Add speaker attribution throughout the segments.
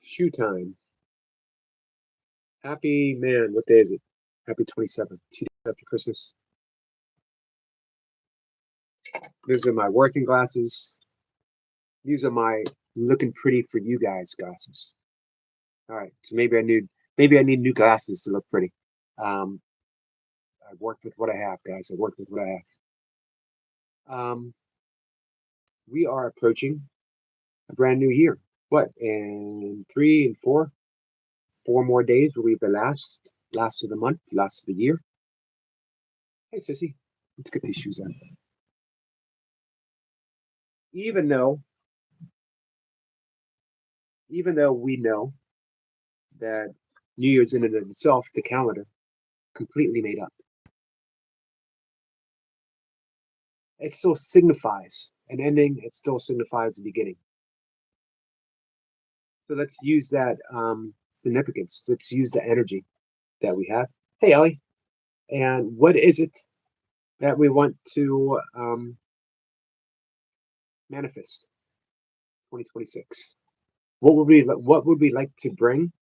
Speaker 1: Shoe time. Happy man. What day is it? Happy 27th. 2 days after Christmas. These are my working glasses. These are my looking pretty for you guys glasses. All right. So maybe I need new glasses to look pretty. I worked with what I have, guys. I worked with what I have. We are approaching a brand new year. What? In 3 and 4? 4 more days will be the last of the month, last of the year. Hey, sissy, let's get these shoes on. Even though we know that New Year's in and of itself, the calendar, completely made up. It still signifies an ending. It still signifies a beginning. So let's use that significance. Let's use the energy that we have. Hey, Ellie. And what is it that we want to manifest 2026? What would we like to bring?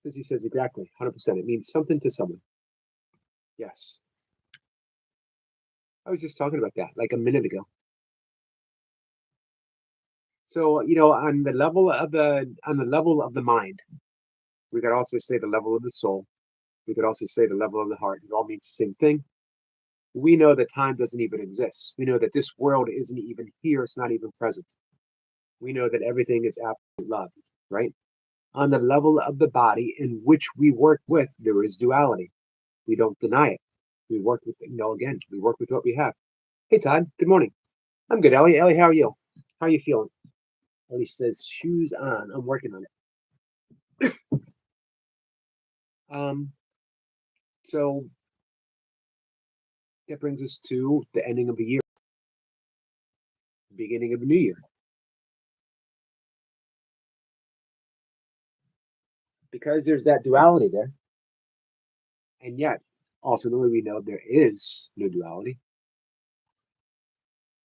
Speaker 1: As he says exactly, 100%. It means something to someone. Yes. I was just talking about that like a minute ago. So, on the level of the mind, we could also say the level of the soul. We could also say the level of the heart. It all means the same thing. We know that time doesn't even exist. We know that this world isn't even here. It's not even present. We know that everything is absolute love, right? On the level of the body in which we work with, there is duality. We don't deny it. We work with, again, we work with what we have. Hey, Todd. Good morning. I'm good, Ellie. Ellie, how are you? How are you feeling? Ellie says, shoes on. I'm working on it. So that brings us to the ending of the year, beginning of a new year. Because there's that duality there, and yet ultimately we know there is no duality.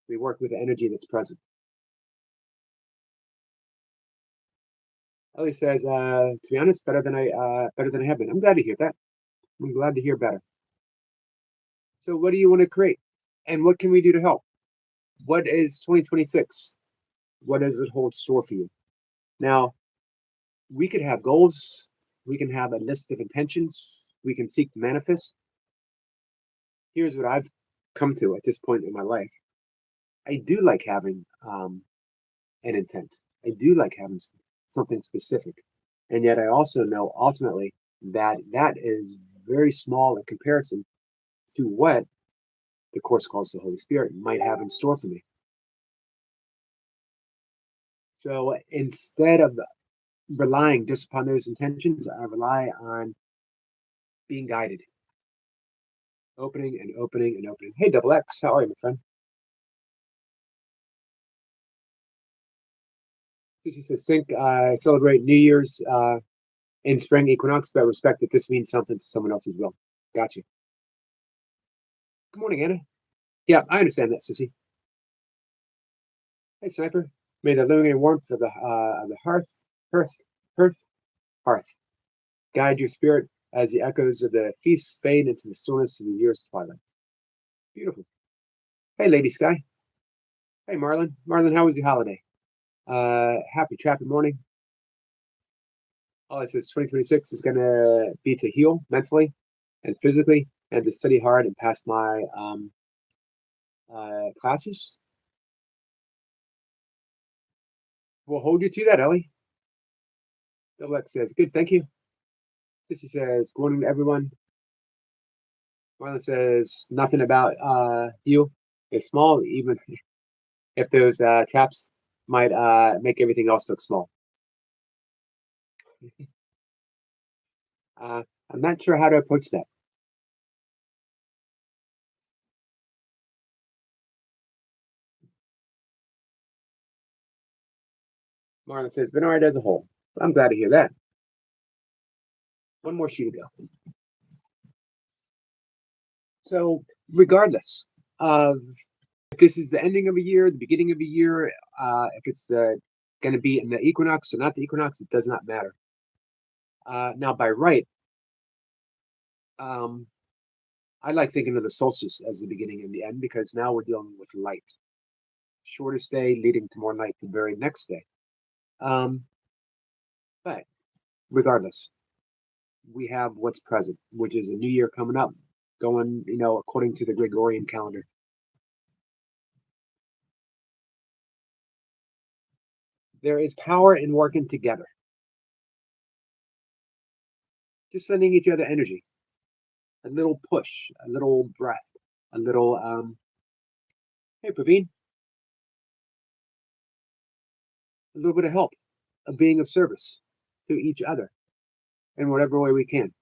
Speaker 1: We work with the energy that's present. Ellie says, to be honest, better than I have been. I'm glad to hear that. I'm glad to hear better. So what do you want to create? And what can we do to help? What is 2026? What does it hold store for you? Now, we could have goals. We can have a list of intentions. We can seek to manifest. Here's what I've come to at this point in my life. I do like having an intent. I do like having something specific. And yet I also know ultimately that is very small in comparison to what the Course calls the Holy Spirit might have in store for me. So instead of relying just upon those intentions, I rely on being guided. Opening and opening and opening. Hey, Double X, how are you, my friend? This says, celebrate New Year's in spring equinox, but respect that this means something to someone else as well. Gotcha. Good morning, Anna. Yeah, I understand that, Sissy. Hey, Sniper. May the illuminating warmth of the hearth guide your spirit as the echoes of the feast fade into the stillness of the year's twilight. Beautiful. Hey, Lady Sky. Hey, Marlon. Marlon, how was your holiday? Happy trappy morning. All it says 2026 is going to be to heal mentally and physically and to study hard and pass my classes. We'll hold you to that, Ellie. Double X says, good, thank you. Sissy says, good morning to everyone. Marlon says, nothing about you is small, even if those traps might make everything else look small. I'm not sure how to approach that. Marlon says, been all right as a whole. I'm glad to hear that. One more shoe to go. So, regardless of if this is the ending of a year, the beginning of a year, if it's the going to be in the equinox or not the equinox, it does not matter. Now, by right, I like thinking of the solstice as the beginning and the end because now we're dealing with light. Shortest day leading to more light the very next day. But regardless, we have what's present, which is a new year coming up, going, according to the Gregorian calendar. There is power in working together. Just lending each other energy, a little push, a little breath, a little, hey, Praveen, a little bit of help, a being of service to each other in whatever way we can.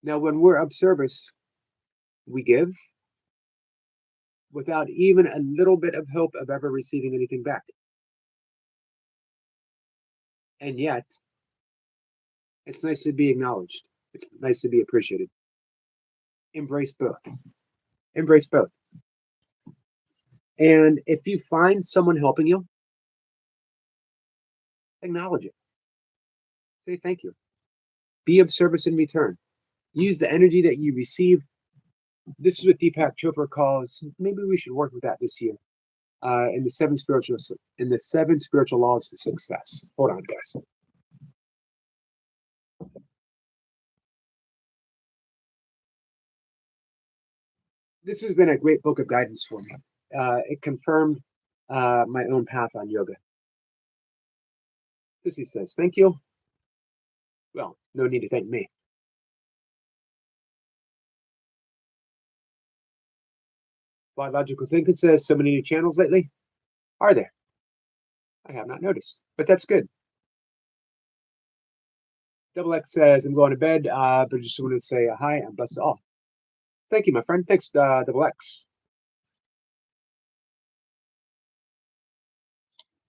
Speaker 1: Now, when we're of service, we give without even a little bit of hope of ever receiving anything back. And yet, it's nice to be acknowledged. It's nice to be appreciated. Embrace both. Embrace both. And if you find someone helping you, acknowledge it. Say thank you. Be of service in return. Use the energy that you receive. This is what Deepak Chopra calls, maybe we should work with that this year. In the seven spiritual laws of success. Hold on, guys. This has been a great book of guidance for me. It confirmed my own path on yoga. Sissy says, thank you. Well, no need to thank me. Biological Thinking says, so many new channels lately. Are there? I have not noticed, but that's good. Double X says, I'm going to bed, but just want to say hi and bless all. Thank you, my friend. Thanks, Double X.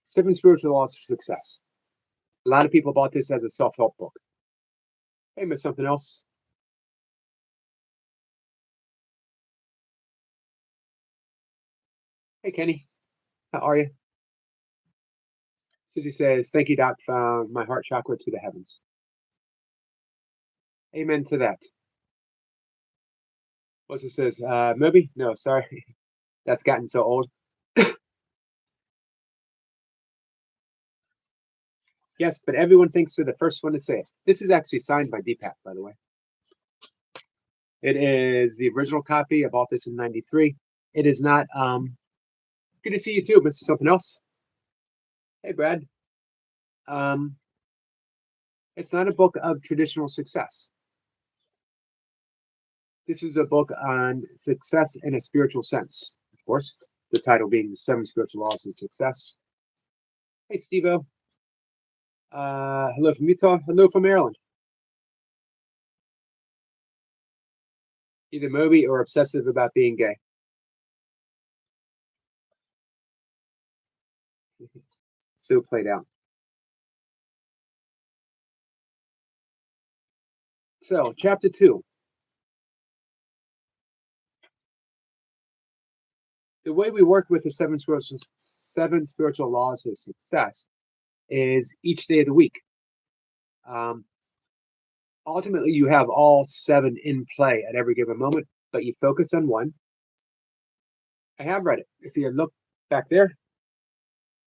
Speaker 1: Seven Spiritual Laws of Success. A lot of people bought this as a self-help book. Hey, miss something else? Hey, Kenny. How are you? Susie says, thank you, Doc, found my heart chakra to the heavens. Amen to that. Melissa says, Moby? No, sorry. That's gotten so old. Yes, but everyone thinks they're the first one to say it. This is actually signed by Deepak, by the way. It is the original copy. I bought this in 93. It is not, good to see you too, Mr. Something Else. Hey, Brad. It's not a book of traditional success. This is a book on success in a spiritual sense, of course. The title being The Seven Spiritual Laws of Success. Hey, Steve-O. Hello from Utah. Hello from Maryland. Either Moby or obsessive about being gay. So played out. So, chapter 2. The way we work with the seven spiritual laws of success is each day of the week. Ultimately, you have all seven in play at every given moment, but you focus on one. I have read it. If you look back there,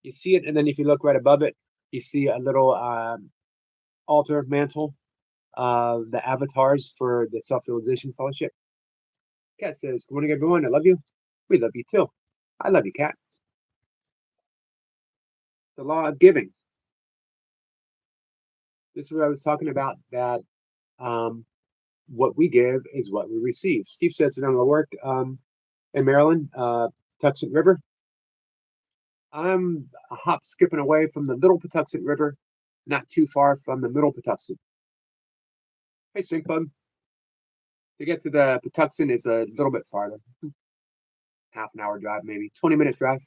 Speaker 1: you see it, and then if you look right above it, you see a little altar mantle, the avatars for the Self-Realization Fellowship. Kat says, good morning, everyone. I love you. We love you too. I love you, Kat. The law of giving. This is what I was talking about, that what we give is what we receive. Steve says that I'm going to work in Maryland, Patuxent River. I'm a hop skipping away from the Little Patuxent River, not too far from the Middle Patuxent. Hey, Sinkbug. To get to the Patuxent is a little bit farther. Half an hour drive, maybe 20-minute drive.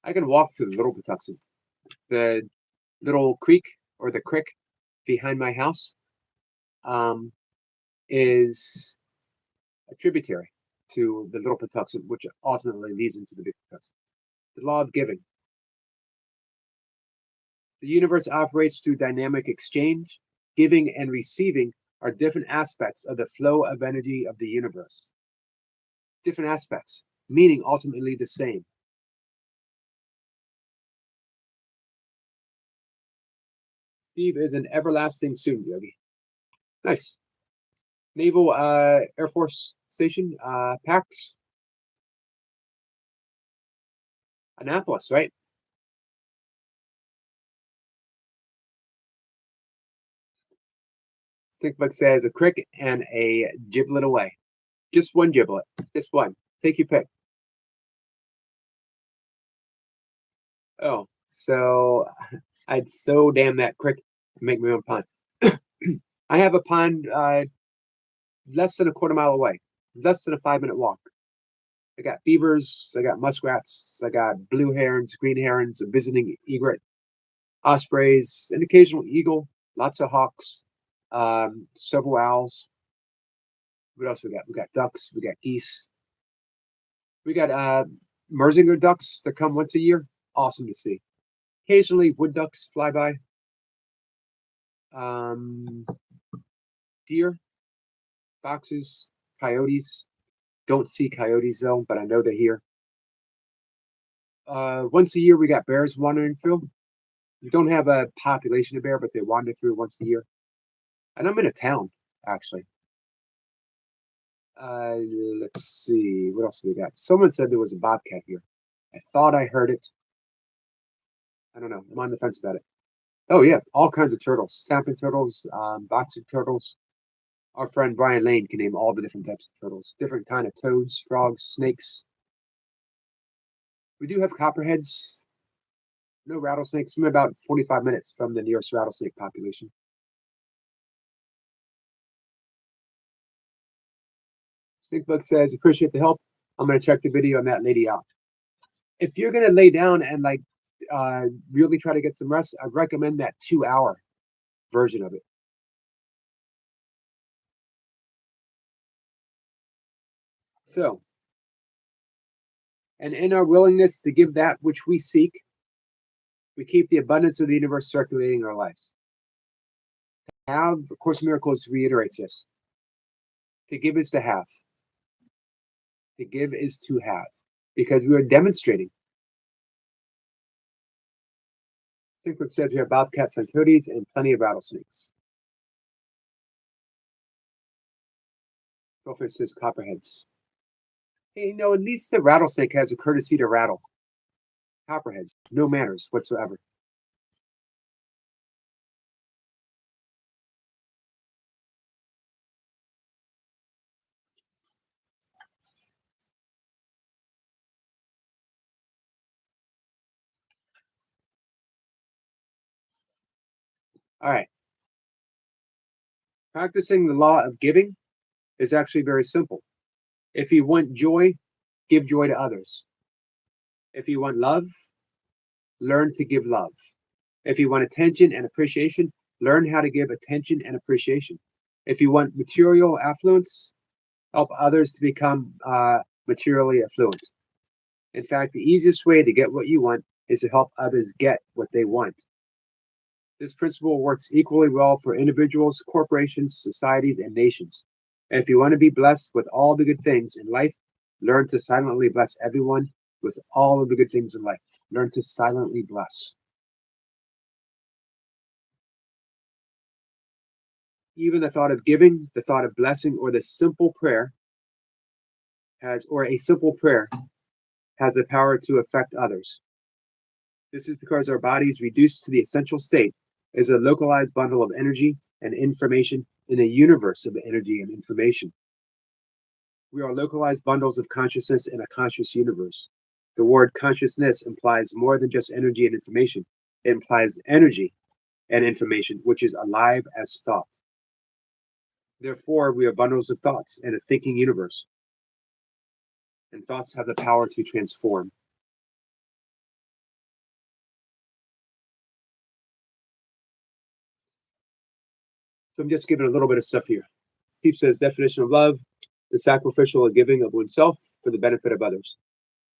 Speaker 1: I can walk to the Little Patuxent. The little creek or the creek behind my house is a tributary to the Little Patuxent, which ultimately leads into the Big Patuxent. The law of giving. The universe operates through dynamic exchange. Giving and receiving are different aspects of the flow of energy of the universe. Different aspects, meaning ultimately the same. Steve is an everlasting soon, Yogi. Nice. Naval Air Force Station, PAX, Annapolis, right? Sinkbook says a crick and a giblet away. Just one giblet. Just one. Take your pick. Oh, so I'd so damn that crick and make my own pond. I have a pond less than a quarter mile away, less than a 5-minute walk. I got beavers, I got muskrats, I got blue herons, green herons, a visiting egret, ospreys, an occasional eagle, lots of hawks, several owls. What else we got? We got ducks, we got geese. We got Merzinger ducks that come once a year. Awesome to see. Occasionally wood ducks fly by. Deer, foxes, coyotes. Don't see coyotes though, but I know they're here. Once a year we got bears wandering through. We don't have a population of bear, but they wander through once a year. And I'm in a town, actually. Let's see, what else we got? Someone said there was a bobcat here. I thought I heard it. I don't know. I'm on the fence about it. Oh yeah, all kinds of turtles, snapping turtles, boxing turtles. Our friend Brian Lane can name all the different types of turtles, different kind of toads, frogs, snakes. We do have copperheads. No rattlesnakes. I'm about 45 minutes from the nearest rattlesnake population. Stinkbug says, appreciate the help. I'm going to check the video on that lady out. If you're going to lay down and like really try to get some rest, I'd recommend that 2-hour version of it. So, and in our willingness to give that which we seek, we keep the abundance of the universe circulating in our lives. To have, A Course in Miracles reiterates this. To give is to have. To give is to have. Because we are demonstrating. Sinkbook says we have bobcats and coyotes and plenty of rattlesnakes. Goldfish says copperheads. Hey, you know, at least the rattlesnake has a courtesy to rattle. Copperheads, no manners whatsoever. All right. Practicing the law of giving is actually very simple. If you want joy, give joy to others. If you want love, learn to give love. If you want attention and appreciation, learn how to give attention and appreciation. If you want material affluence, help others to become materially affluent. In fact, the easiest way to get what you want is to help others get what they want. This principle works equally well for individuals, corporations, societies, and nations. And if you want to be blessed with all the good things in life, learn to silently bless everyone with all of the good things in life. Learn to silently bless. Even the thought of giving, the thought of blessing, or a simple prayer has the power to affect others. This is because our bodies reduced to the essential state is a localized bundle of energy and information in a universe of energy and information. We are localized bundles of consciousness in a conscious universe. The word consciousness implies more than just energy and information. It implies energy and information, which is alive as thought. Therefore, we are bundles of thoughts in a thinking universe. And thoughts have the power to transform. So I'm just giving a little bit of stuff here. Steve says, definition of love, the sacrificial giving of oneself for the benefit of others.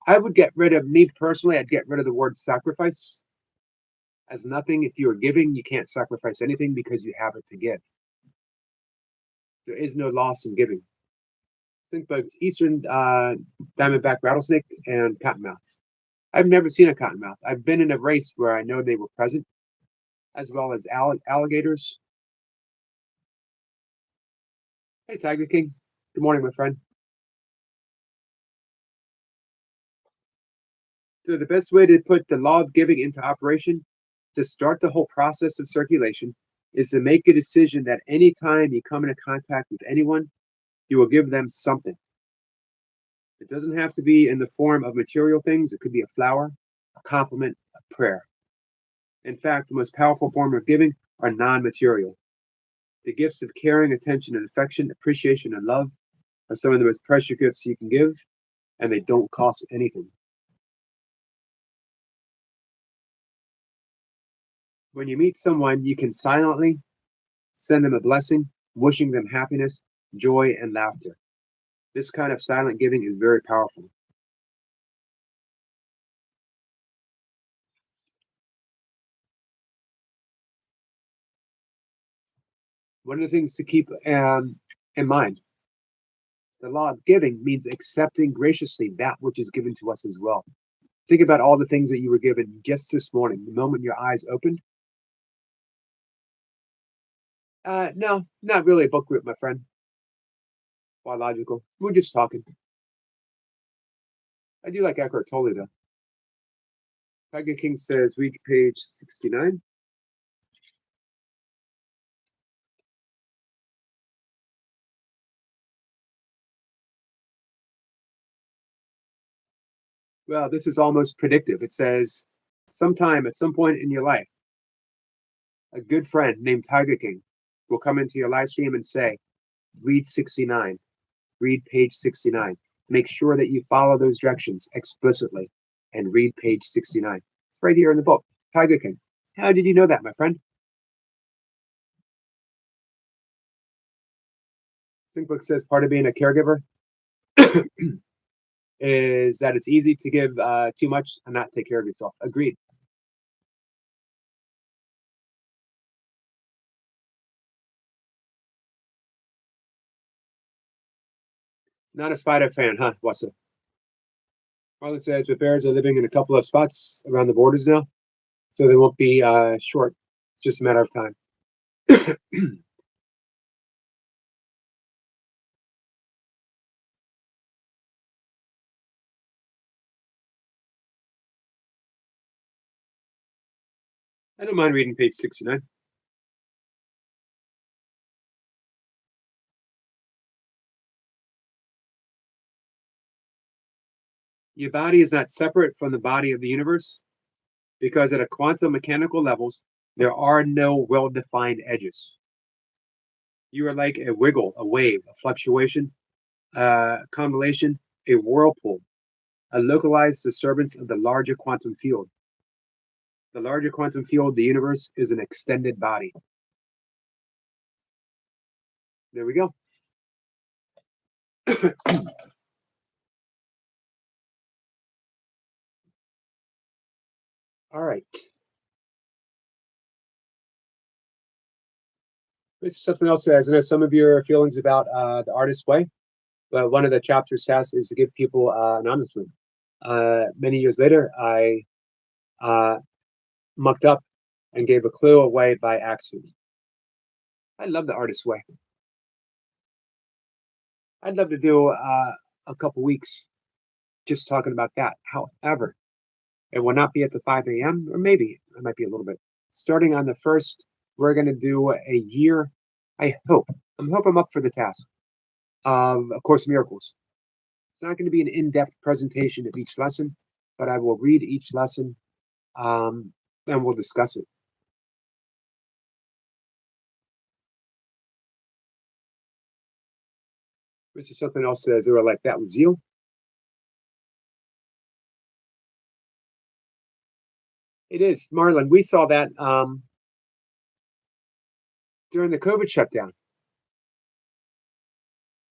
Speaker 1: I would get rid of me personally. I'd get rid of the word sacrifice as nothing. If you are giving, you can't sacrifice anything because you have it to give. There is no loss in giving. Stink bugs, eastern diamondback rattlesnake, and cottonmouths. I've never seen a cottonmouth. I've been in a race where I know they were present, as well as alligators. Hey, Tiger King. Good morning, my friend. So the best way to put the law of giving into operation, to start the whole process of circulation, is to make a decision that anytime you come into contact with anyone, you will give them something. It doesn't have to be in the form of material things. It could be a flower, a compliment, a prayer. In fact, the most powerful form of giving are non-material. The gifts of caring, attention, and affection, appreciation, and love are some of the most precious gifts you can give, and they don't cost anything. When you meet someone, you can silently send them a blessing, wishing them happiness, joy, and laughter. This kind of silent giving is very powerful. One of the things to keep in mind, the law of giving means accepting graciously that which is given to us as well. Think about all the things that you were given just this morning, the moment your eyes opened. No, not really a book group, my friend. Biological. We're just talking. I do like Eckhart Tolle, though. Tiger King says, read page 69. Well, this is almost predictive. It says, sometime at some point in your life, a good friend named Tiger King will come into your live stream and say, read 69, read page 69. Make sure that you follow those directions explicitly and read page 69. It's right here in the book, Tiger King. How did you know that, my friend? Sync book says part of being a caregiver is that it's easy to give too much and not take care of yourself. Agreed. Not a spider fan, huh, Wassa? Marlon says, but bears are living in a couple of spots around the borders now, so they won't be short. It's just a matter of time. I don't mind reading page 69. Your body is not separate from the body of the universe because at a quantum mechanical levels, there are no well-defined edges. You are like a wiggle, a wave, a fluctuation, a convolution, a whirlpool, a localized disturbance of the larger quantum field. The larger quantum field of the universe is an extended body. There we go. All right. This is something else. As I know some of your feelings about the artist's way, but one of the chapters tasks is to give people an honest one. Many years later, I uh, mucked up and gave a clue away by accident. I love the artist's way. I'd love to do a couple weeks just talking about that. However, it will not be at the 5 a.m., or maybe it might be a little bit. Starting on the 1st, we're going to do a year. I hope. I'm up for the task of A Course in Miracles. It's not going to be an in-depth presentation of each lesson, but I will read each lesson and we'll discuss it. This is something else says they were like, that was you. It is, Marlon. We saw that during the COVID shutdown.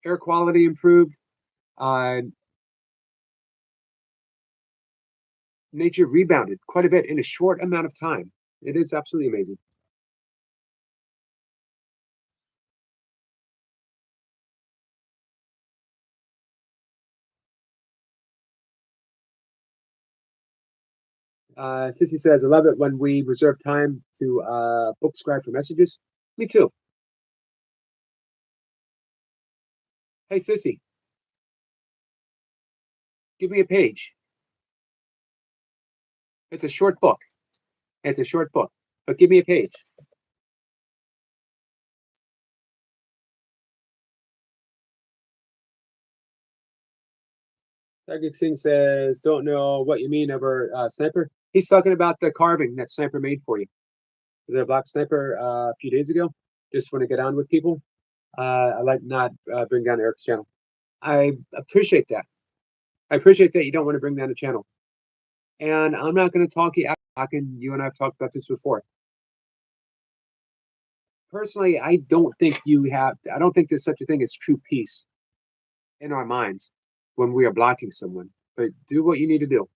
Speaker 1: Air quality improved. Uh, Nature rebounded quite a bit in a short amount of time. It is absolutely amazing. Sissy says, I love it when we reserve time to book scribe for messages. Me too. Hey, Sissy, give me a page. It's a short book. It's a short book, but give me a page. Target Singh says, don't know what you mean over Sniper. He's talking about the carving that Sniper made for you. Was it a black Sniper a few days ago? Just want to get on with people. I like not bring down Eric's channel. I appreciate that. I appreciate that you don't want to bring down the channel. And I'm not going to talk you out. You and I have talked about this before. Personally, I don't think I don't think there's such a thing as true peace in our minds when we are blocking someone. But do what you need to do.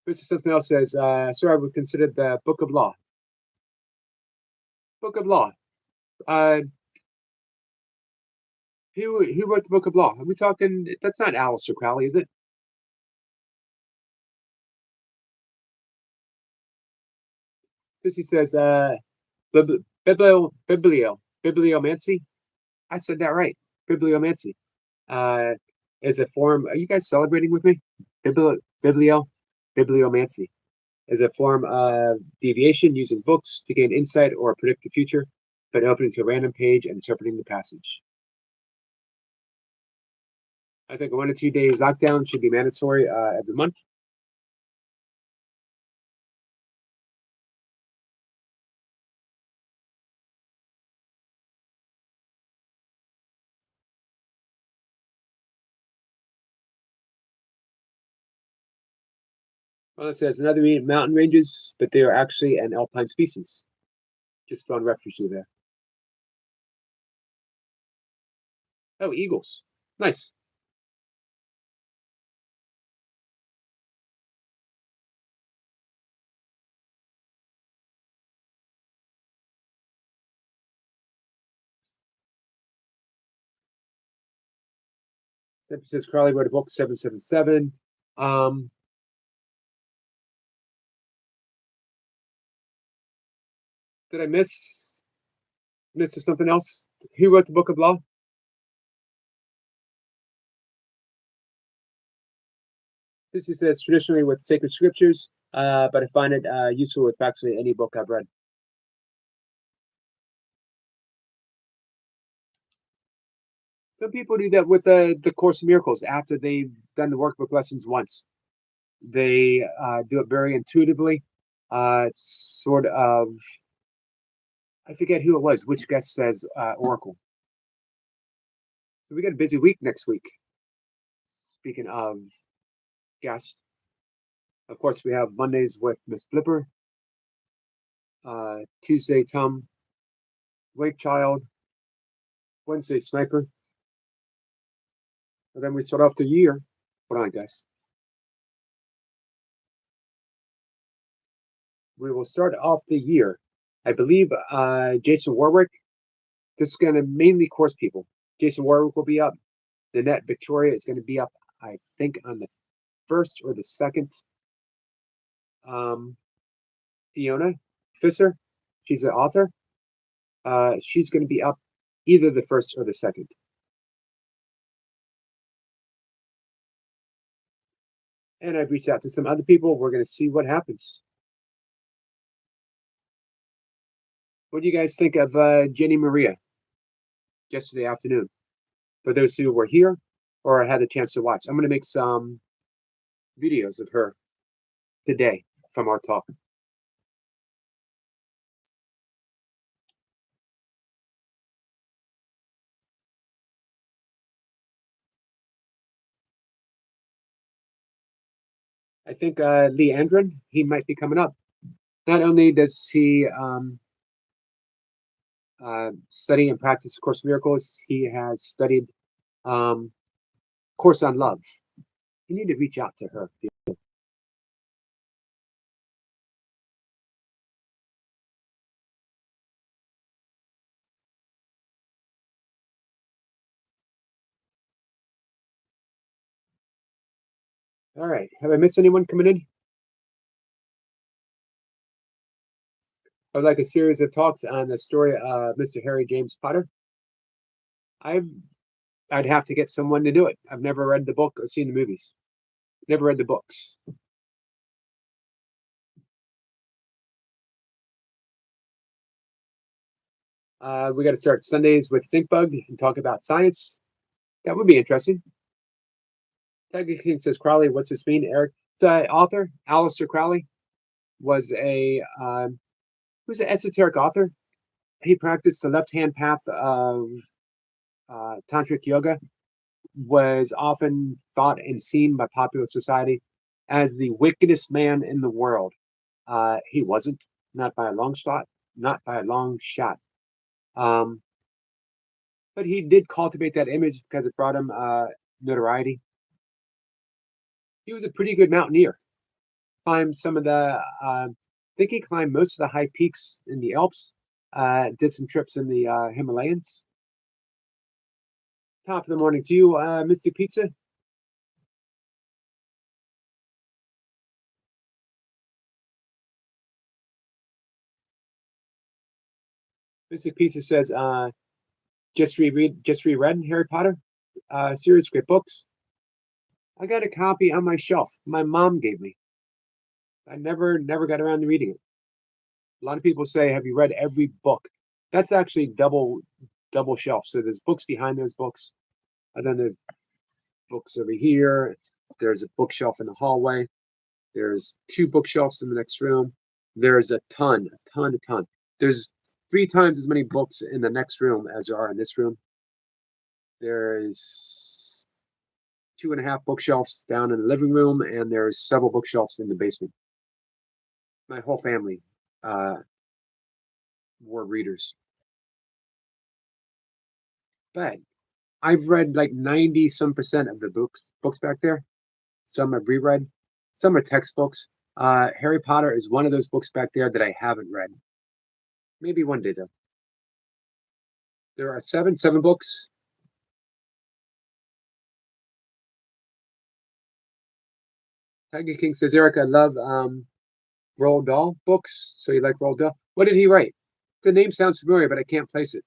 Speaker 1: This is something else says, sir, I would consider the Book of Law. Book of Law. Uh, who wrote the Book of Law? Are we talking? That's not Aleister Crowley, is it? Sissy says, bibliomancy. I said that right. Bibliomancy uh, is a form. Are you guys celebrating with me? Bibliomancy is a form of deviation using books to gain insight or predict the future, but opening to a random page and interpreting the passage. I think a 1 to 2 days lockdown should be mandatory every month. Well, it says another mountain ranges, but they are actually an alpine species. Just found refuge there. Oh, eagles. Nice. It says Crowley wrote a book, 777. Um, did I miss something else? Who wrote the Book of Law? This says traditionally with sacred scriptures, but I find it useful with actually any book I've read. Some people do that with the Course of Miracles after they've done the workbook lessons once. They do it very intuitively, sort of. I forget who it was. Which guest says Oracle? So we got a busy week next week. Speaking of guests, of course we have Mondays with Miss Flipper, Tuesday Tom, Wake Child, Wednesday Sniper, and then we start off the year. Hold on, guys. We will start off the year. I believe Jason Warwick. This is going to mainly course people. Jason Warwick will be up. Nanette Victoria is going to be up, I think, on the first or the second. Fiona Fisser, she's an author. She's going to be up either the first or the second. And I've reached out to some other people. We're going to see what happens. What do you guys think of Jenny Maria yesterday afternoon? For those who were here or had the chance to watch, I'm going to make some videos of her today from our talk. I think Lee Andren, he might be coming up. Not only does he study and practice Course in Miracles, he has studied Course on Love. You need to reach out to her. All right. Have I missed anyone coming in? I would like a series of talks on the story of Mr. Harry James Potter. I've I'd have to get someone to do it. I've never read the book or seen the movies. Never read the books. We got to start Sundays with ThinkBug and talk about science. That would be interesting. Tiger King says Crowley. What's this mean, Eric? The author, Aleister Crowley, was a who's an esoteric author. He practiced the left-hand path of tantric yoga. Was often thought and seen by popular society as the wickedest man in the world. He wasn't, not by a long shot, not by a long shot. Um, but he did cultivate that image because it brought him notoriety. He was a pretty good mountaineer. Climbed some of the, I think he climbed most of the high peaks in the Alps. Did some trips in the Himalayas. Top of the morning to you, Mr. Pizza. Mr. Pizza says, just reread Harry Potter series, great books. I got a copy on my shelf. My mom gave me. I never got around to reading it. A lot of people say, "Have you read every book?" That's actually double shelf. So there's books behind those books, and then there's books over here. There's a bookshelf in the hallway. There's two bookshelves in the next room. There's a ton, a ton, a ton. There's three times as many books in the next room as there are in this room. There's two and a half bookshelves down in the living room, and there's several bookshelves in the basement. My whole family were readers. But I've read like 90 some percent of the books back there. Some I've reread, some are textbooks. Harry Potter is one of those books back there that I haven't read. Maybe one day though. There are seven books. Tiger King says, Eric, I love Roald Dahl books. So you like Roald Dahl? What did he write? The name sounds familiar, but I can't place it.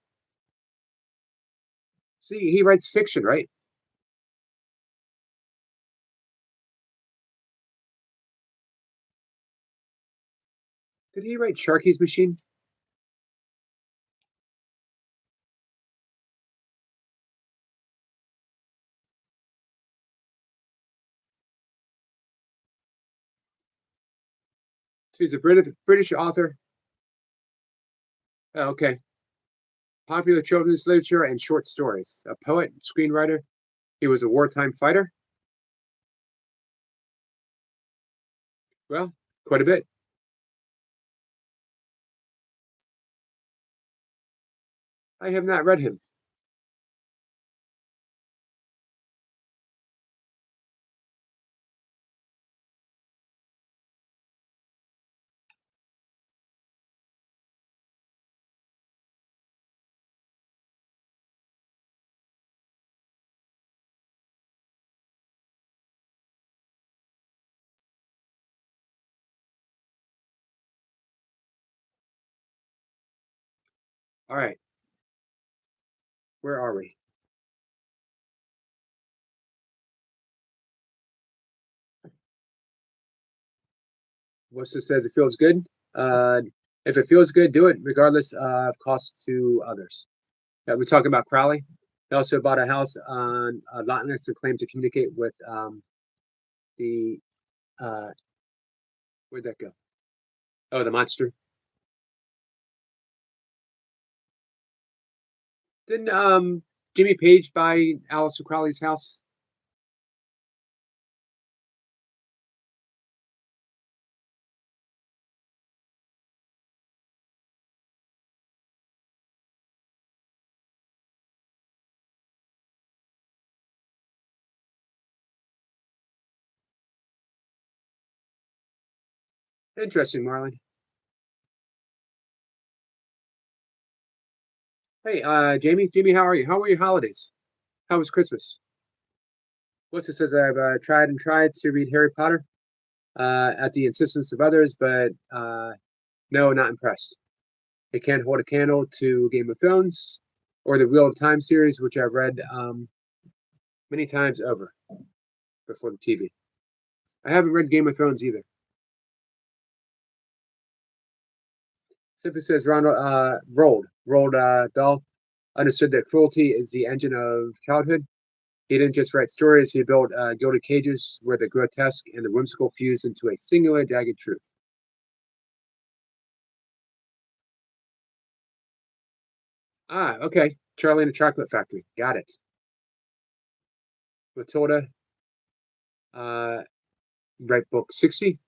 Speaker 1: See, he writes fiction, right? Did he write Sharky's Machine? So he's a British author. Oh, okay. Popular children's literature and short stories. A poet, screenwriter. He was a wartime fighter. Well, quite a bit. I have not read him. All right. Where are we? Worcester says it feels good. Uh, if it feels good, do it, regardless of cost to others. We're talking about Crowley. He also bought a house on a lot next to claim to communicate with the uh, where'd that go? Oh, the monster. Didn't Jimmy Page buy Aleister Crowley's house? Interesting, Marlon. Hey, Jamie. Jamie, how are you? How were your holidays? How was Christmas? What's it says? I've tried and tried to read Harry Potter at the insistence of others, but no, not impressed. It can't hold a candle to Game of Thrones or the Wheel of Time series, which I've read many times over before the TV. I haven't read Game of Thrones either. Simply says Ronald Rolled Dahl understood that cruelty is the engine of childhood. He didn't just write stories; he built gilded cages where the grotesque and the whimsical fused into a singular, jagged truth. Ah, okay. Charlie and the Chocolate Factory. Got it. Matilda, uh, write book 60.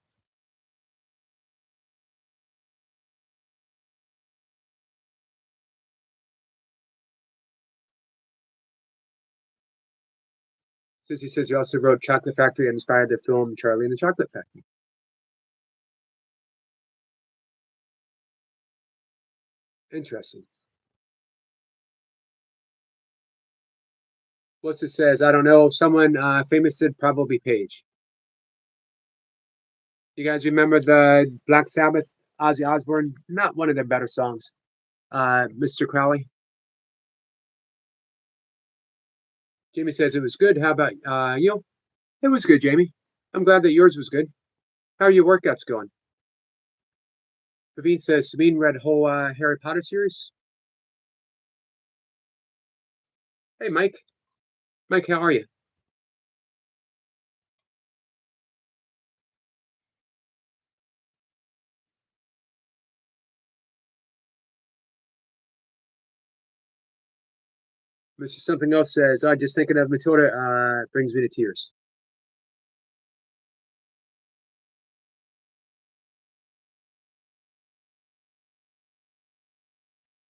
Speaker 1: Since he says he also wrote Chocolate Factory and inspired the film Charlie and the Chocolate Factory. Interesting. What's it says? I don't know. Someone famous did probably Page. You guys remember the Black Sabbath, Ozzy Osbourne? Not one of their better songs. Mr. Crowley. Jamie says it was good. How about you? It was good, Jamie. I'm glad that yours was good. How are your workouts going? Praveen says Sabine read whole Harry Potter series. Hey, Mike. Mike, how are you? Mr. Something Else says, I just thinking of Matilda brings me to tears.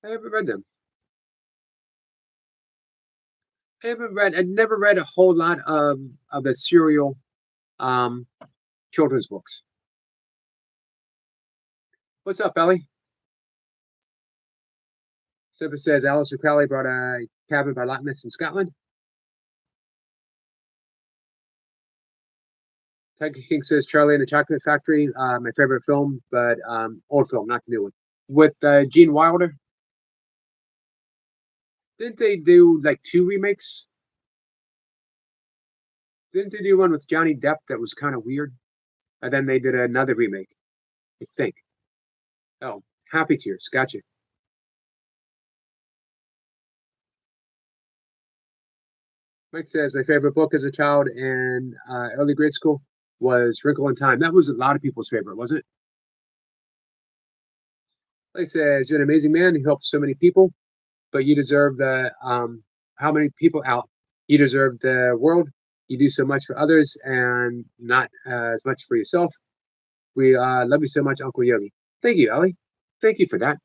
Speaker 1: I haven't read them. I never read a whole lot of the serial um, children's books. What's up, Ellie? Simba says Alistair Crowley brought a cabin by Loch Ness in Scotland. Tiger King says Charlie and the Chocolate Factory, my favorite film, but old film, not the new one. With Gene Wilder. Didn't they do like two remakes? Didn't they do one with Johnny Depp that was kind of weird? And then they did another remake, I think. Oh, Happy Tears. Gotcha. Mike says my favorite book as a child in early grade school was Wrinkle in Time. That was a lot of people's favorite, wasn't it? Mike says you're an amazing man. You helped so many people, but you deserve the how many people out? You deserve the world. You do so much for others and not as much for yourself. We love you so much, Uncle Yogi. Thank you, Ellie. Thank you for that.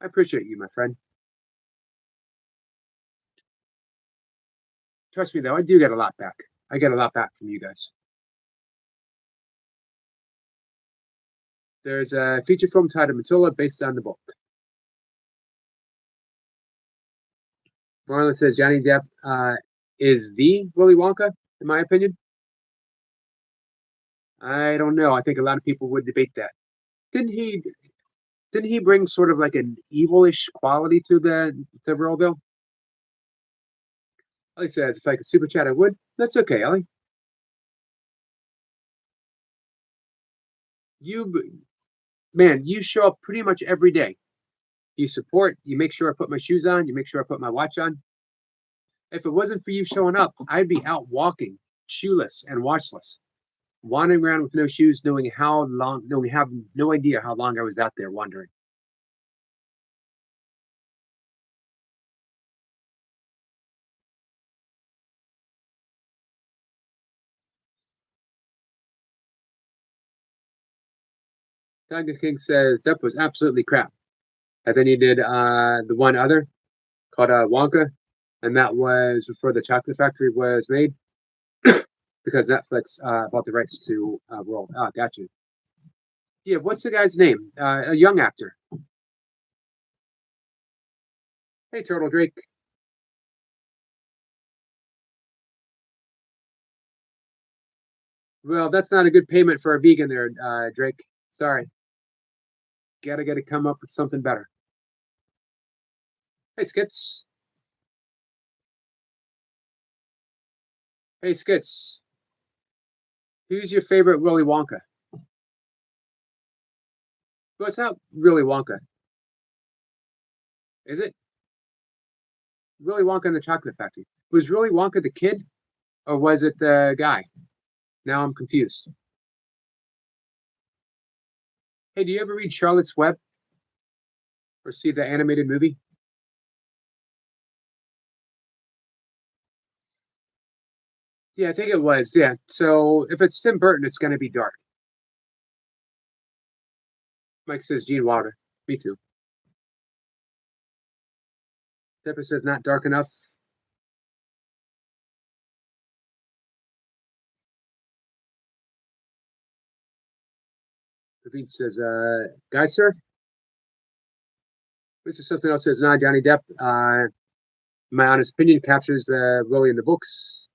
Speaker 1: I appreciate you, my friend. Trust me, though, I do get a lot back. I get a lot back from you guys. There's a feature film titled Matilda based on the book. Marlon says Johnny Depp is the Willy Wonka, in my opinion. I don't know. I think a lot of people would debate that. Didn't he? Didn't he bring sort of like an evilish quality to the role though? Ellie says if I could super chat, I would. That's okay, Ellie. You man, you show up pretty much every day. You support. You make sure I put my shoes on. You make sure I put my watch on. If it wasn't for you showing up, I'd be out walking, shoeless and watchless, wandering around with no shoes, knowing how long, knowing have no idea how long I was out there wandering. Tiger King says that was absolutely crap. And then he did the one other called Wonka, and that was before the Chocolate Factory was made because Netflix bought the rights to World. Ah, got you. Yeah, what's the guy's name? A young actor. Hey, Turtle Drake. Well, that's not a good payment for a vegan there, Drake. Sorry. Gotta come up with something better. Hey, Skits. Hey, Skits. Who's your favorite Willy Wonka? Well, it's not Willy Wonka, is it? Willy Wonka and the Chocolate Factory. Was Willy Wonka the kid, or was it the guy? Now I'm confused. Hey, do you ever read Charlotte's Web or see the animated movie? Yeah, I think it was. Yeah. So if it's Tim Burton, it's going to be dark. Mike says Gene Wilder. Me too. Pepper says not dark enough. David says, guy, sir. This is something else. Says, nah, Johnny Depp. My honest opinion captures Willie in the books.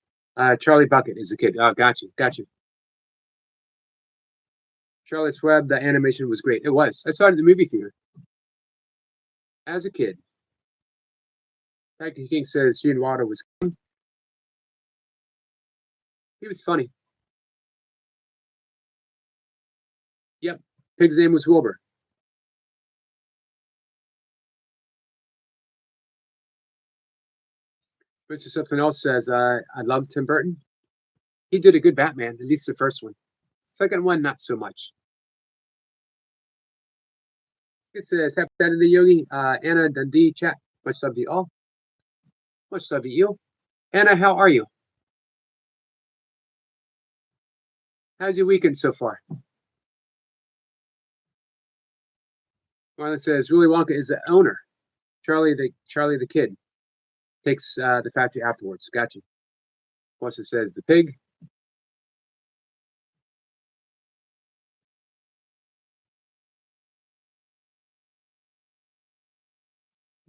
Speaker 1: Charlie Bucket is the kid. Oh, got you. Charlotte's Web. The animation was great. It was. I saw it in the movie theater as a kid. Tiger King says Gene Wilder was. He was funny. Yep. Pig's name was Wilbur. Which is something else says, I love Tim Burton. He did a good Batman, at least the first one. Second one, not so much. It says, happy Saturday, Yogi. Anna Dundee chat. Much love to you all. Much love to you. Anna, how are you? How's your weekend so far? Marlon says, Willy Wonka is the owner. Charlie the kid takes the factory afterwards. Got you. Plus it says the pig.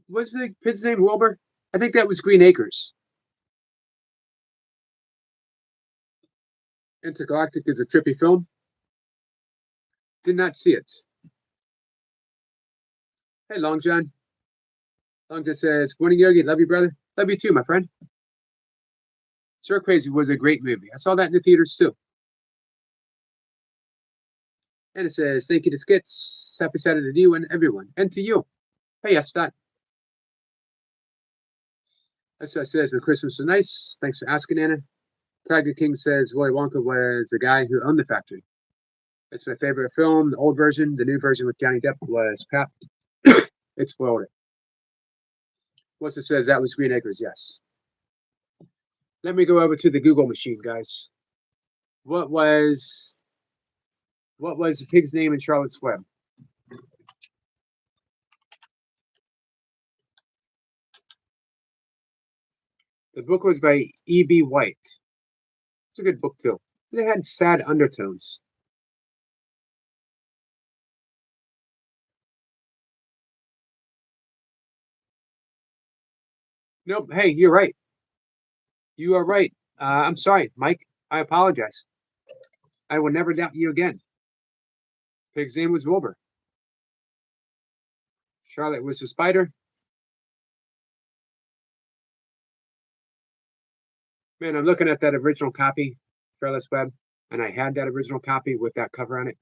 Speaker 1: What's the pig's name? Wilbur? I think that was Green Acres. Intergalactic is a trippy film. Did not see it. Hey, Long John. Long John says, good morning, Yogi. Love you, brother. Love you too, my friend. Stir Crazy was a great movie. I saw that in the theaters too. And it says, thank you to Skits. Happy Saturday to you and everyone. And to you. Hey, yes, that. As I says, when Christmas was nice. Thanks for asking, Anna. Tiger King says Willy Wonka was the guy who owned the factory. It's my favorite film. The old version, the new version with Johnny Depp was crap. It spoiled it. Once it says that was Green Acres, yes. Let me go over to the Google machine, guys. What was the pig's name in Charlotte's Web? The book was by E.B. White. It's a good book too. It had sad undertones. Nope. Hey, you're right. You are right. I'm sorry, Mike. I apologize. I will never doubt you again. Pig's name was Wilbur. Charlotte was the spider. Man, I'm looking at that original copy, Charlotte's Web, and I had that original copy with that cover on it.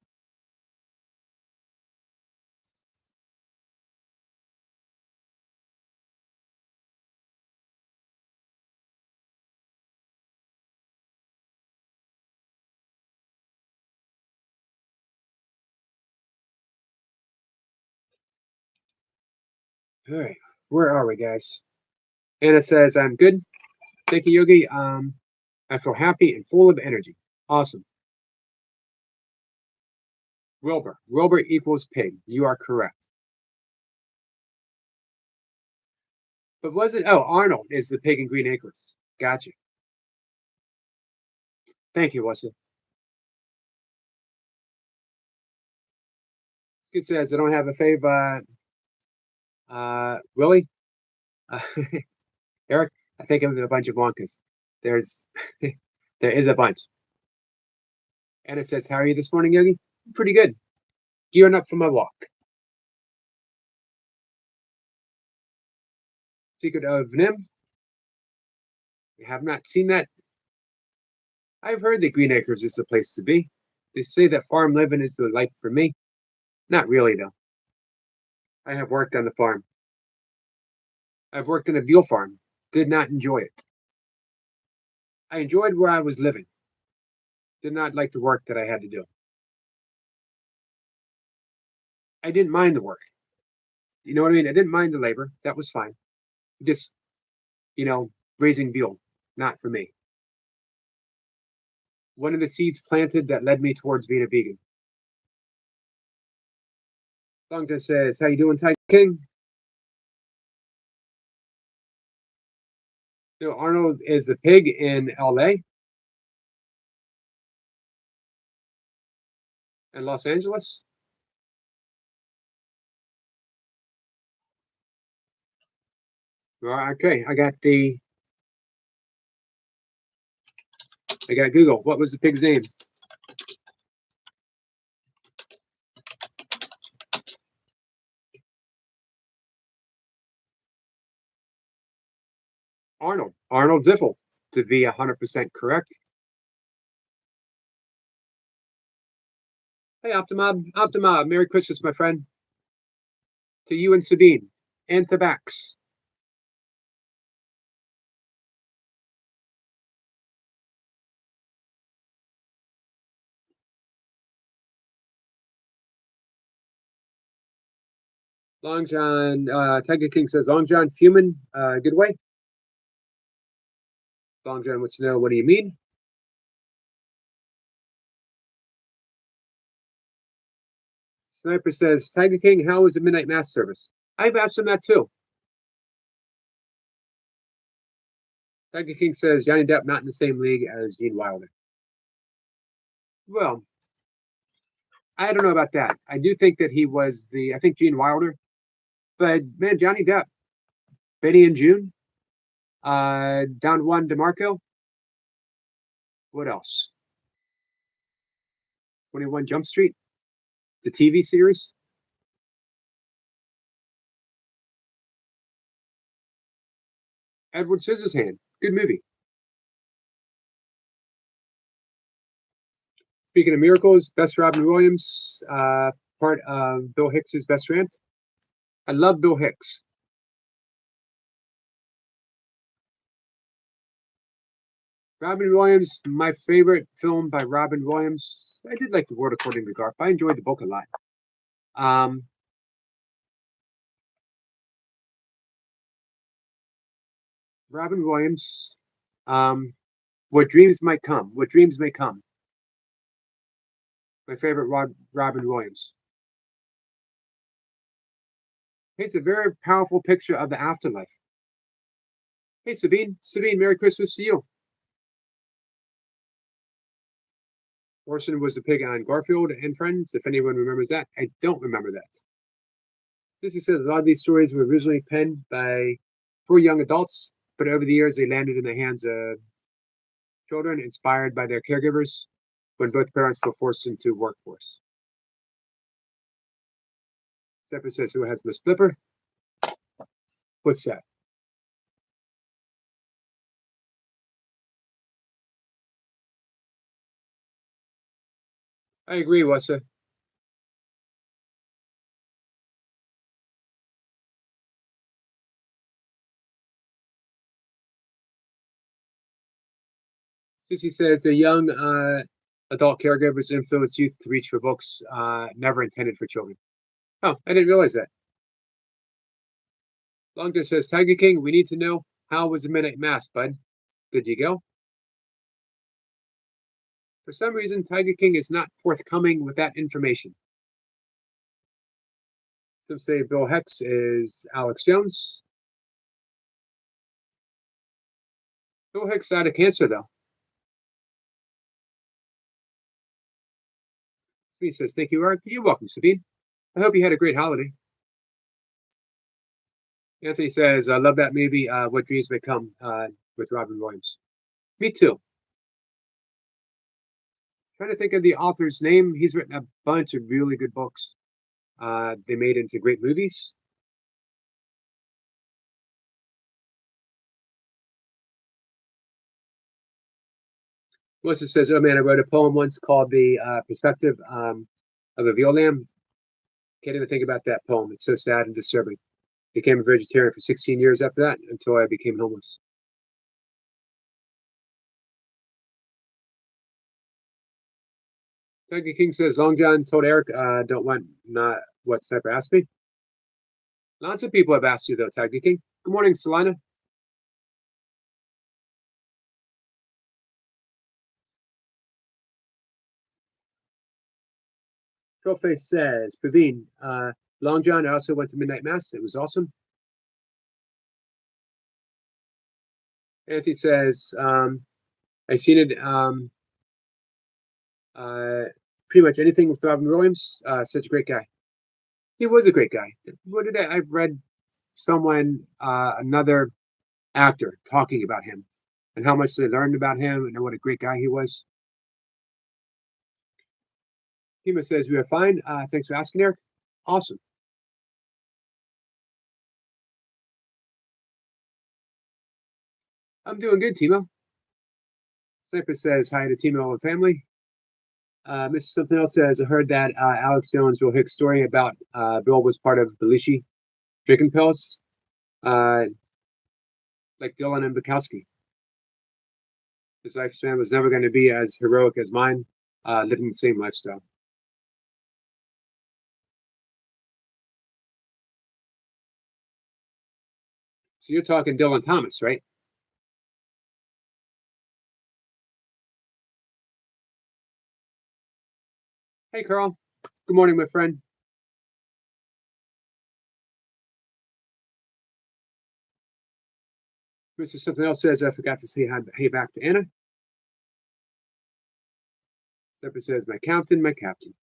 Speaker 1: All right, where are we, guys? And it says, I'm good. Thank you, Yogi. I feel happy and full of energy. Awesome. Wilbur. Wilbur equals pig. You are correct. But was it? Oh, Arnold is the pig in Green Acres. Gotcha. Thank you, Wesley. It says I don't have a fave. Willie, uh, Eric. I think I'm in a bunch of Wonkas. There's, there is a bunch. And it says, "How are you this morning, Yogi?" Pretty good. Gearing up for my walk. Secret of Nim. I have not seen that. I've heard that Green Acres is the place to be. They say that farm living is the life for me. Not really, though. I have worked on the farm. I've worked on a veal farm. Did not enjoy it. I enjoyed where I was living. Did not like the work that I had to do. I didn't mind the work. You know what I mean? I didn't mind the labor. That was fine. Just, raising veal, not for me. One of the seeds planted that led me towards being a vegan. Longton says, "How you doing, Tiger King?" Arnold is the pig in LA and Los Angeles. Okay, I got Google. What was the pig's name? Arnold. Arnold Ziffel, to be 100% correct. Hey, Optima, Merry Christmas, my friend. To you and Sabine, and to Bax. Long John, Tiger King says, Long John Fumin, good way. Long John wants to know, what do you mean? Sniper says, Tiger King, how was the midnight mass service? I've asked him that too. Tiger King says, Johnny Depp not in the same league as Gene Wilder. Well, I don't know about that. I do think that he was I think Gene Wilder, but man, Johnny Depp, Betty and June, Don Juan DeMarco. What else? 21 Jump Street, the TV series. Edward Scissorhands, good movie. Speaking of miracles, best Robin Williams, part of Bill Hicks's best rant. I love Bill Hicks. Robin Williams, my favorite film by Robin Williams. I did like The World According to Garp. I enjoyed the book a lot. Robin Williams, What Dreams Might Come. What Dreams May Come. My favorite Robin Williams. Paints a very powerful picture of the afterlife. Hey, Sabine. Sabine, Merry Christmas to you. Orson was the pig on Garfield and Friends, if anyone remembers that. I don't remember that. Sissy says a lot of these stories were originally penned by 4 young adults, but over the years they landed in the hands of children inspired by their caregivers when both parents were forced into workforce. Stepper says, who has Miss Flipper? What's that? I agree, Wessa. Sissy says the young adult caregivers influence youth to reach for books never intended for children. Oh, I didn't realize that. Longton says, Tiger King, we need to know, how was the midnight mass, bud? Did you go? For some reason, Tiger King is not forthcoming with that information. Some say Bill Hicks is Alex Jones. Bill Hicks died of cancer, though. He says, thank you, Eric. You're welcome, Sabine. I hope you had a great holiday. Anthony says, I love that movie, What Dreams May Come, with Robin Williams. Me too. Trying to think of the author's name. He's written a bunch of really good books. They made into great movies. Melissa says, "Oh man, I wrote a poem once called The Perspective of a Veal Lamb. Can't even think about that poem. It's so sad and disturbing. Became a vegetarian for 16 years after that until I became homeless." Tiger King says, Long John told Eric, don't want not what Sniper asked me. Lots of people have asked you, though, Tiger King. Good morning, Selina. Trollface says, Praveen, Long John, I also went to Midnight Mass. It was awesome. Anthony says, I've seen it pretty much anything with Robin Williams. Such a great guy. He was a great guy. What did I've read someone, another actor, talking about him and how much they learned about him and what a great guy he was. Tima says, we are fine. Thanks for asking, Eric. Awesome. I'm doing good, Timo. Sniper says, hi to Timo and family. Mrs. Something Else says, I heard that Alex Jones, Bill Hicks' story about Bill was part of Belushi drinking pills, like Dylan and Bukowski. His lifespan was never going to be as heroic as mine, living the same lifestyle. So you're talking Dylan Thomas, right? Hey, Carl. Good morning, my friend. Mr. Something Else says, I forgot to say hey back to Anna. Zephyr says, my captain, my captain.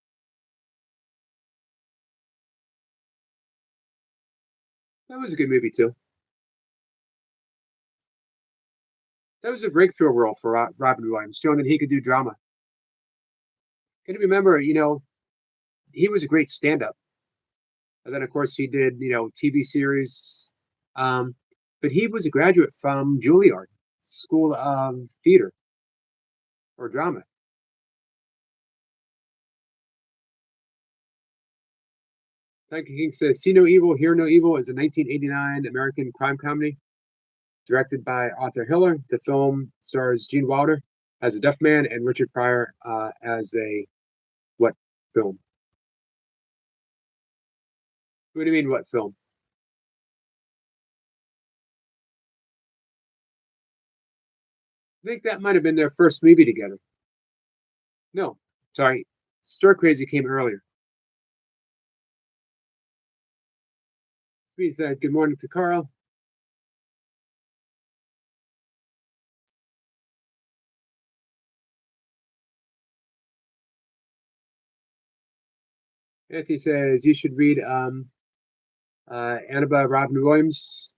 Speaker 1: That was a good movie, too. That was a breakthrough role for Robin Williams, showing that he could do drama. Can you remember, he was a great stand up. And then, of course, he did, TV series. But he was a graduate from Juilliard School of Theater or Drama. Tiger King says, See No Evil, Hear No Evil is a 1989 American crime comedy directed by Arthur Hiller. The film stars Gene Wilder as a deaf man and Richard Pryor as a what film? What do you mean, what film? I think that might have been their first movie together. No, sorry. Stir Crazy came earlier. Speed said, Good morning to Carl. Anthony says, You should read Annabelle Robin Williams.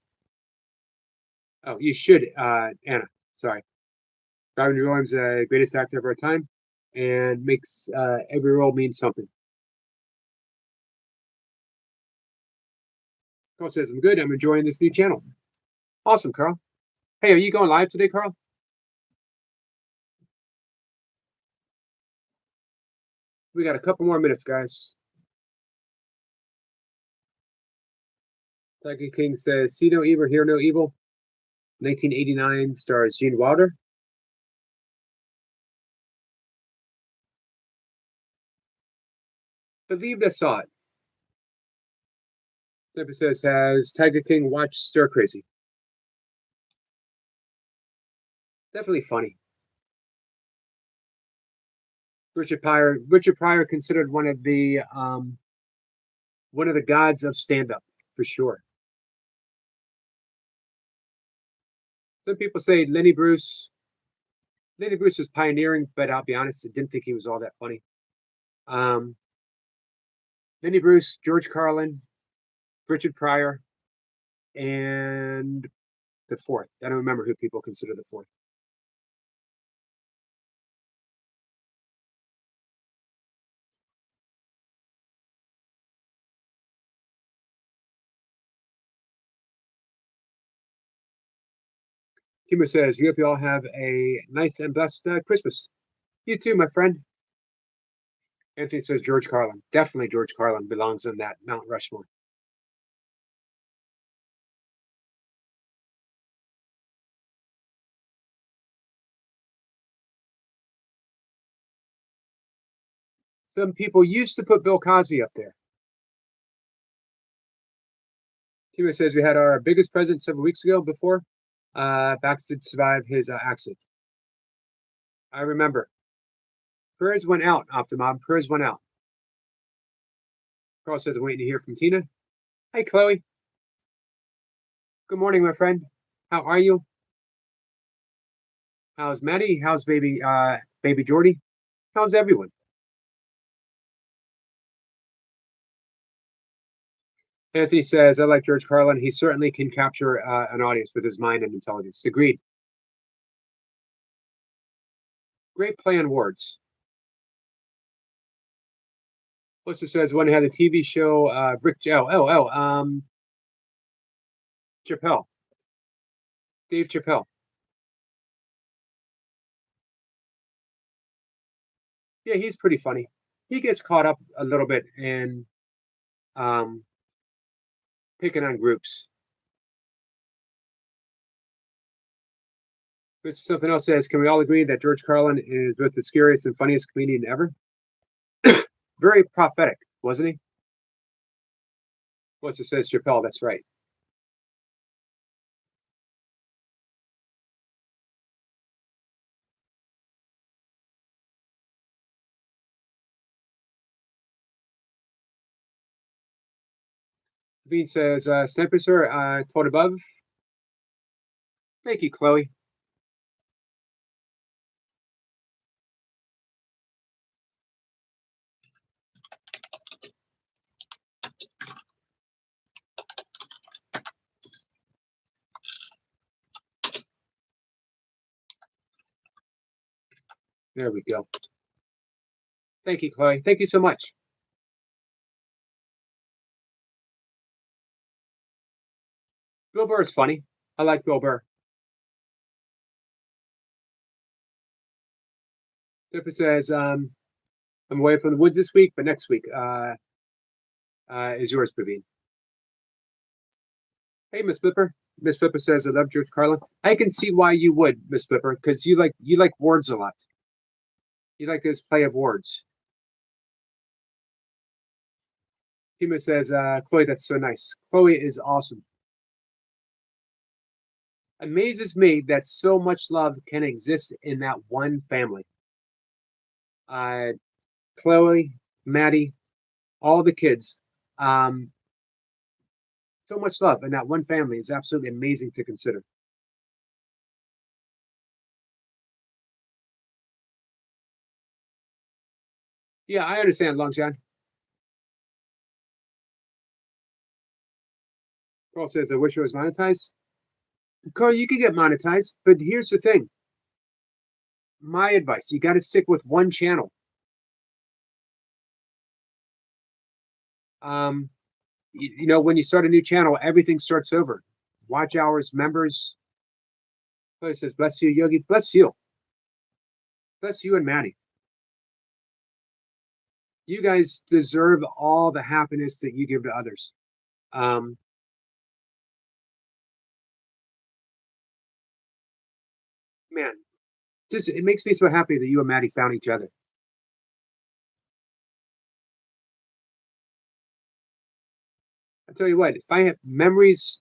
Speaker 1: Oh, you should, Anna. Sorry. Robin Williams, greatest actor of our time, and makes every role mean something. Carl says, I'm good. I'm enjoying this new channel. Awesome, Carl. Hey, are you going live today, Carl? We got a couple more minutes, guys. Tiger King says, See No Evil, Hear No Evil. 1989 stars Gene Wilder. Believe I saw it. Zephyr says, Has Tiger King watched Stir Crazy? Definitely funny. Richard Pryor considered one of the gods of stand-up for sure. Some people say Lenny Bruce. Lenny Bruce was pioneering, but I'll be honest, I didn't think he was all that funny. Vinnie Bruce, George Carlin, Richard Pryor, and the fourth. I don't remember who people consider the fourth. Kimber says, "We hope you all have a nice and blessed Christmas." You too, my friend. Anthony says George Carlin. Definitely George Carlin belongs in that Mount Rushmore. Some people used to put Bill Cosby up there. Kimber says we had our biggest present several weeks ago before Baxter survived his accident. I remember. Prayers went out, Optimom. Prayers went out. Carl says I'm waiting to hear from Tina. Hey, Chloe. Good morning, my friend. How are you? How's Maddie? How's baby Jordy? How's everyone? Anthony says, I like George Carlin. He certainly can capture an audience with his mind and intelligence. Agreed. Great play on words. Melissa says, when he had a TV show, Chappelle. Dave Chappelle. Yeah, he's pretty funny. He gets caught up a little bit in um, picking on groups. This is something else says, can we all agree that George Carlin is both the scariest and funniest comedian ever? Very prophetic, wasn't he? What's it says, Chappelle? That's right. Veen says, Sniper, sir, told above. Thank you, Chloe. There we go. Thank you, Chloe. Thank you so much. Bill Burr is funny. I like Bill Burr. Sniper says, I'm away from the woods this week, but next week is yours, Praveen. Hey, Miss Flipper. Miss Flipper says, I love George Carlin. I can see why you would, Miss Flipper, because you like words a lot. You like this play of words. Kima says, Chloe, that's so nice. Chloe is awesome. Amazes me that so much love can exist in that one family. Uh, Chloe, Maddie, all the kids. Um, so much love in that one family is absolutely amazing to consider. Yeah, I understand, Long John. Carl says, I wish it was monetized. Carl, you can get monetized, but here's the thing. My advice, you got to stick with one channel. Um, when you start a new channel, everything starts over. Watch hours, members. Chloe says, bless you, Yogi. Bless you. Bless you and Maddie. You guys deserve all the happiness that you give to others. Um, man, just it makes me so happy that you and Maddie found each other. I tell you what, if I have memories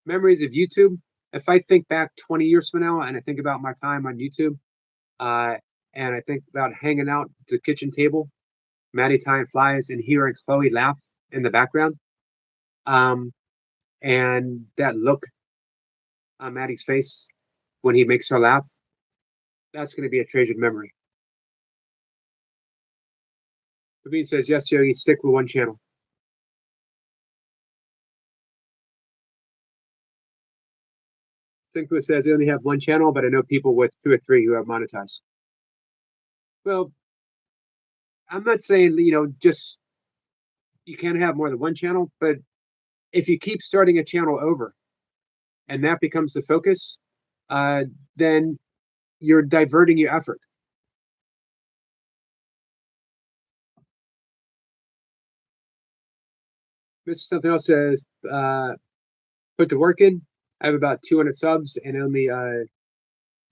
Speaker 1: of YouTube, if I think back 20 years from now and I think about my time on YouTube, uh, and I think about hanging out at the kitchen table, Maddie tying flies, and hearing Chloe laugh in the background, um, and that look on Maddie's face when he makes her laugh, that's going to be a treasured memory. Praveen says, yes, Yogi, stick with one channel. Synchro says, I only have one channel, but I know people with two or three who have monetized. Well, I'm not saying, just you can't have more than one channel, but if you keep starting a channel over and that becomes the focus, uh, then you're diverting your effort. Mr. Something else says, put the work in. I have about 200 subs and only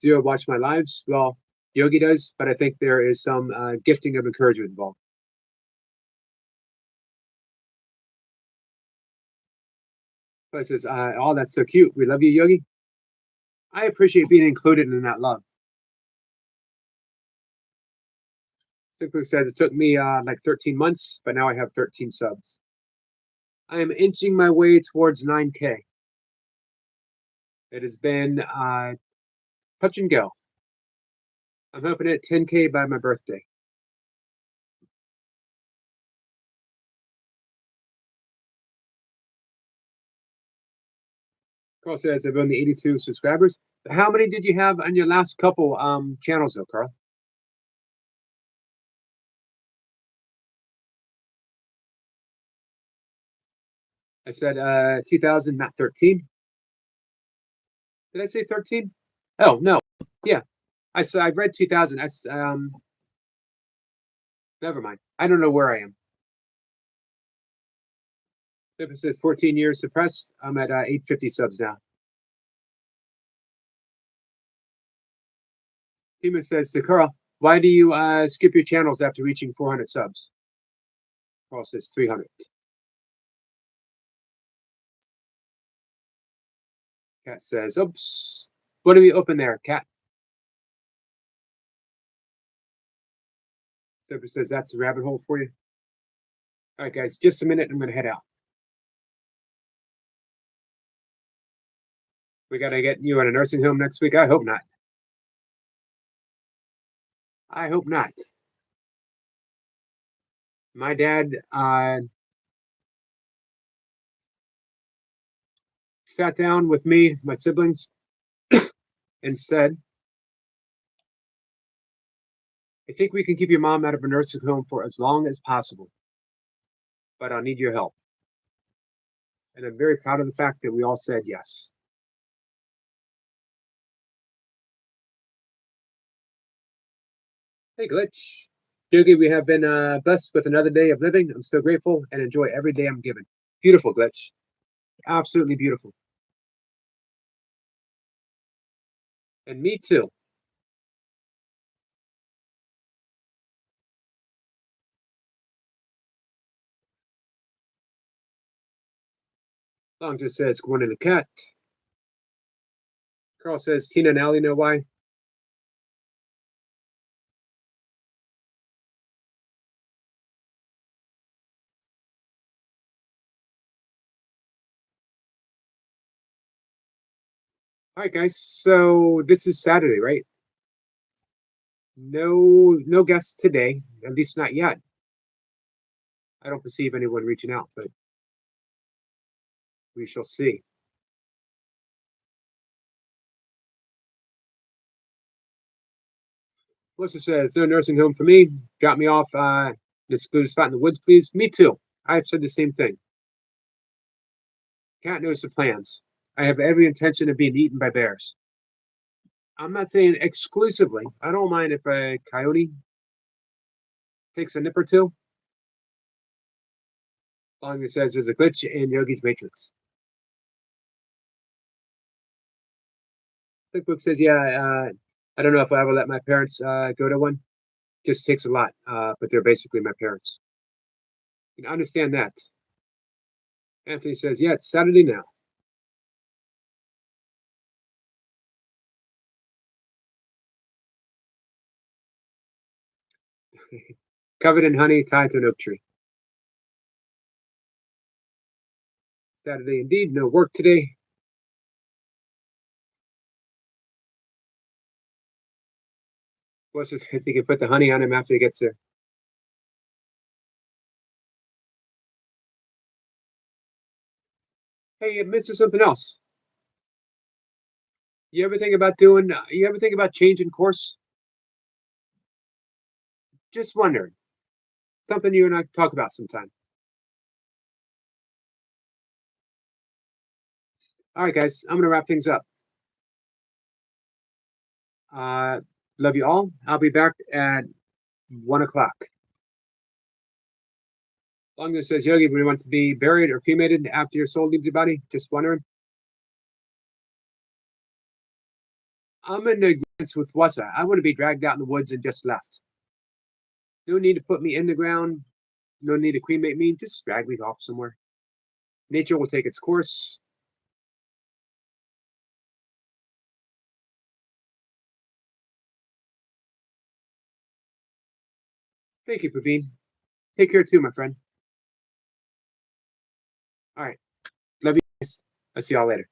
Speaker 1: zero watch my lives. Well, Yogi does, but I think there is some gifting of encouragement involved. But it says, oh, that's so cute. We love you, Yogi. I appreciate being included in that love. Simply says, it took me like 13 months, but now I have 13 subs. I am inching my way towards 9K. It has been touch and go. I'm hoping at 10K by my birthday. Carl says, I've only 82 subscribers. How many did you have on your last couple channels, though, Carl? I said 2000, not 13. Did I say 13? Oh, no. Yeah. I've read 2000. Never mind. I don't know where I am. It says 14 years suppressed. I'm at 850 subs now. Tima says, so Carl, why do you skip your channels after reaching 400 subs? Carl says 300. Cat says, oops. What do we open there, Cat? Soper says, that's the rabbit hole for you. All right, guys, just a minute. I'm going to head out. We got to get you in a nursing home next week. I hope not. I hope not. My dad sat down with me, my siblings, and said, I think we can keep your mom out of a nursing home for as long as possible, but I'll need your help. And I'm very proud of the fact that we all said yes. Hey, Glitch. Yogi, we have been blessed with another day of living. I'm so grateful and enjoy every day I'm given. Beautiful, Glitch. Absolutely beautiful. And me too. Long just says, good morning to Cat. Carl says, Tina and Allie know why. All right, guys. So this is Saturday, right? No guests today, at least not yet. I don't perceive anyone reaching out, but we shall see. Melissa says, no nursing home for me. Drop me off this exclusive spot in the woods, please. Me too. I've said the same thing. Cat knows the plans. I have every intention of being eaten by bears. I'm not saying exclusively. I don't mind if a coyote takes a nip or two. Long as it says there's a glitch in Yogi's Matrix. Thickbook says, yeah, I don't know if I ever let my parents go to one. Just takes a lot, but they're basically my parents. You can understand that. Anthony says, yeah, it's Saturday now. Covered in honey, tied to an oak tree. Saturday indeed, no work today. What's says he can put the honey on him after he gets there. Hey, Mr. Something else. You ever think about changing course? Just wondering. Something you and I could talk about sometime. All right, guys, I'm gonna wrap things up. Uh, love you all. I'll be back at 1 o'clock. Long as it says Yogi, but he wants to be buried or cremated after your soul leaves your body. Just wondering. I'm in agreement with Wassa. I want to be dragged out in the woods and just left. No need to put me in the ground. No need to cremate me. Just drag me off somewhere. Nature will take its course. Thank you, Praveen. Take care too, my friend. All right. Love you guys. I'll see y'all later.